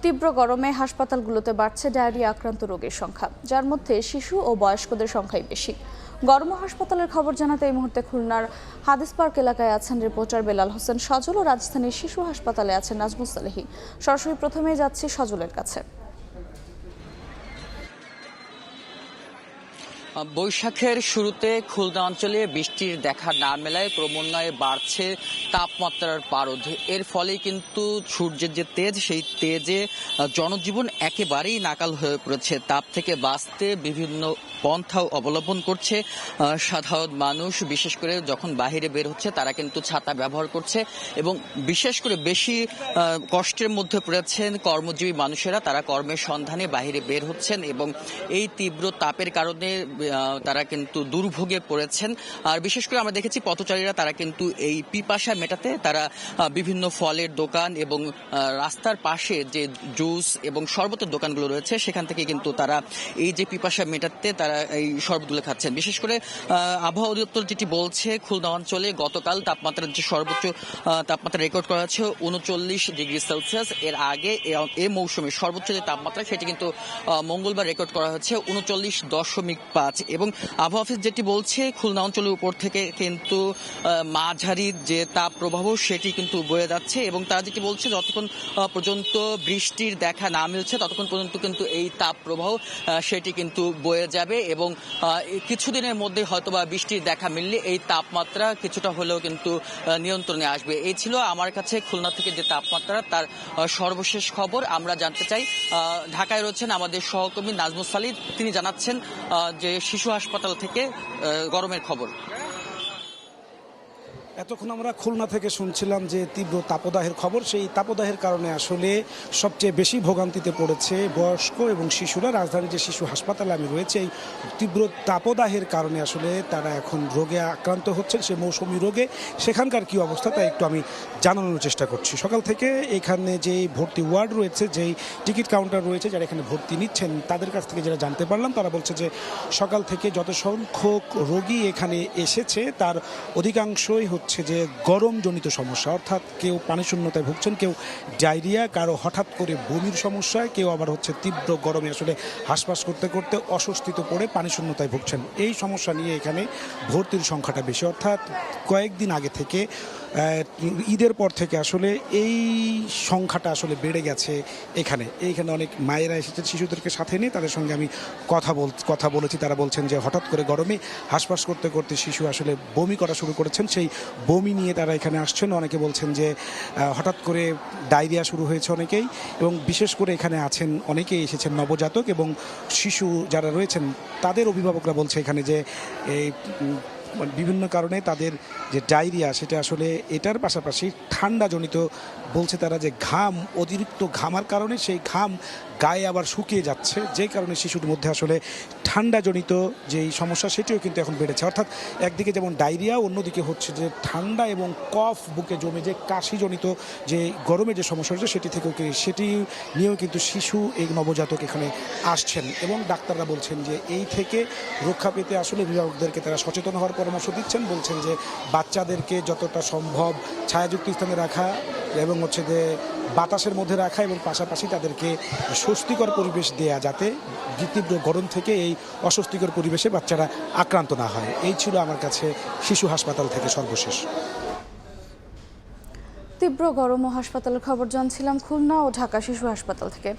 তীব্র গরমে হাসপাতালগুলোতে বাড়ছে ডায়রিয়া আক্রান্ত রোগীর সংখ্যা, যার মধ্যে শিশু ও বয়স্কদের সংখ্যাই বেশি। গরম হাসপাতালের খবর জানাতে এই মুহূর্তে খুলনার হাদিস পার্ক এলাকায় আছেন রিপোর্টার বেলাল হোসেন সজল ও রাজধানীর শিশু হাসপাতালে আছেন নাজমুস সালেহী। সরাসরি প্রথমেই যাচ্ছি সজলের কাছে। বৈশাখের শুরুতে খুলনা অঞ্চলে বৃষ্টির দেখা না মেলায় ক্রমান্বয়ে বাড়ছে তাপমাত্রার পারদ। এর ফলে কিন্তু সূর্যের যে তেজ, সেই তেজে জনজীবন একেবারেই নাকাল হয়ে পড়েছে। তাপ থেকে বাঁচতে বিভিন্ন পন্থাও অবলম্বন করছে সাধারণ মানুষ। বিশেষ করে যখন বাহিরে বের হচ্ছে তারা কিন্তু ছাতা ব্যবহার করছে, এবং বিশেষ করে বেশি কষ্টের মধ্যে পড়েছেন কর্মজীবী মানুষেরা। তারা কর্মের সন্ধানে বাহিরে বের হচ্ছেন এবং এই তীব্র তাপের কারণে তারা কিন্তু দুর্ভোগে পড়েছেন। আর বিশেষ করে আমরা দেখেছি পথচারীরা তারা কিন্তু এই পিপাসা মেটাতে তারা বিভিন্ন ফলের দোকান এবং রাস্তার পাশে যে জুস এবং শরবতের দোকানগুলো রয়েছে সেখান থেকে কিন্তু তারা এই যে পিপাসা মেটাতে তারা এই শরবতগুলো খাচ্ছেন। বিশেষ করে আবহাওয়া অধিদপ্তর যেটি বলছে, খুলনা অঞ্চলে গতকাল তাপমাত্রার যে সর্বোচ্চ তাপমাত্রা রেকর্ড করা হয়েছে 39°C। এর আগে এই মৌসুমে সর্বোচ্চ যে তাপমাত্রা সেটি কিন্তু মঙ্গলবার রেকর্ড করা হয়েছে 39.5। এবং আবহাওয়া অফিস যেটি বলছে, খুলনা অঞ্চলের উপর থেকে কিন্তু মাঝারি যে তাপ প্রবাহ সেটি কিন্তু বয়ে যাচ্ছে, এবং তারা যেটি বলছে যতক্ষণ পর্যন্ত বৃষ্টির দেখা না মিলছে ততক্ষণ পর্যন্ত কিন্তু এই তাপ প্রবাহ সেটি কিন্তু বয়ে যাবে, এবং কিছুদিনের মধ্যে হয়তোবা বৃষ্টির দেখা মিললে এই তাপমাত্রা কিছুটা হলেও কিন্তু নিয়ন্ত্রণে আসবে। এই ছিল আমার কাছে খুলনা থেকে যে তাপমাত্রা তার সর্বশেষ খবর। আমরা জানতে চাই, ঢাকায় রয়েছেন আমাদের সহকর্মী নাজমুস সালেহী, তিনি জানাচ্ছেন যে শিশু হাসপাতাল থেকে গরমের খবর। এতক্ষণ আমরা খুলনা থেকে শুনছিলাম যে তীব্র তাপদাহের খবর। সেই তাপদাহের কারণে আসলে সবচেয়ে বেশি ভোগান্তিতে পড়েছে বয়স্ক এবং শিশুরা। রাজধানীর যে শিশু হাসপাতালে আমি রয়েছে, এই তীব্র তাপদাহের কারণে আসলে তারা এখন রোগে আক্রান্ত হচ্ছেন, সে মৌসুমি রোগে। সেখানকার কি অবস্থা তা একটু আমি জানানোর চেষ্টা করছি। সকাল থেকে এখানে যে ভর্তি ওয়ার্ড রয়েছে, যেই টিকিট কাউন্টার রয়েছে, যারা এখানে ভর্তি নিচ্ছেন তাদের কাছ থেকে যেটা জানতে পারলাম, তারা বলছে যে সকাল থেকে যত সংখ্যক রোগী এখানে এসেছে তার অধিকাংশই হচ্ছে যে গরমজনিত সমস্যা, অর্থাৎ কেউ পানি শূন্যতায় ভুগছেন, কেউ ডায়রিয়া, কারো হঠাৎ করে বমির সমস্যায়, কেউ আবার হচ্ছে তীব্র গরমে আসলে হাঁসফাঁস করতে করতে অস্বস্তিতে পড়ে পানি শূন্যতায় ভুগছেন। এই সমস্যা নিয়ে এখানে ভর্তির সংখ্যাটা বেশি, অর্থাৎ কয়েকদিন আগে থেকে ঈদের পর থেকে আসলে এই সংখ্যাটা আসলে বেড়ে গেছে। এইখানে অনেক মায়েরা এসেছেন শিশুদেরকে সাথে নিয়ে, তাদের সঙ্গে আমি কথা বলেছি। তারা বলছেন যে হঠাৎ করে গরমে হাঁসফাঁস করতে করতে শিশু আসলে বমি করা শুরু করেছেন। সেই বমি নিয়ে তারা এখানে আসছেন। অনেকে বলছেন যে হঠাৎ করে ডায়রিয়া শুরু হয়েছে অনেকেই, এবং বিশেষ করে এখানে আছেন অনেকেই এসেছেন নবজাতক এবং শিশু যারা রয়েছেন তাদের অভিভাবকরা বলছে এখানে যে এই বিভিন্ন কারণে তাদের যে ডায়রিয়া সেটা আসলে এটার পাশাপাশি ঠান্ডাজনিত বলছে তারা, যে অতিরিক্ত ঘামার কারণে সেই ঘাম গায়ে আবার শুকিয়ে যাচ্ছে, যে কারণে শিশুর মধ্যে আসলে ঠান্ডাজনিত যেই সমস্যা সেটিও কিন্তু এখন বেড়েছে। অর্থাৎ একদিকে যেমন ডায়রিয়া, অন্যদিকে হচ্ছে যে ঠান্ডা এবং কফ বুকে জমে যে কাশিজনিত যে গরমের যে সমস্যা হচ্ছে সেটি নিয়েও কিন্তু শিশু এই নবজাতক এখানে আসছেন, এবং ডাক্তাররা বলছেন যে এই থেকে রক্ষা পেতে আসলে অভিভাবকদেরকে তারা সচেতন হওয়ার পরামর্শ দিচ্ছেন। বলছেন যে বাচ্চাদেরকে যতটা সম্ভব ছায়াযুক্ত স্থানে রাখা এবং হচ্ছে যে বাতাসের মধ্যে রাখা, এবং পাশাপাশি তাদেরকে স্বস্তিকর পরিবেশ দেয়া, যাতে তীব্র গরম থেকে এই অস্বস্তিকর পরিবেশে বাচ্চারা আক্রান্ত না হয়। এই ছিল আমার কাছে শিশু হাসপাতাল থেকে সর্বশেষ। তীব্র গরম ও হাসপাতালের খবর জানছিলাম খুলনা ও ঢাকা শিশু হাসপাতাল থেকে।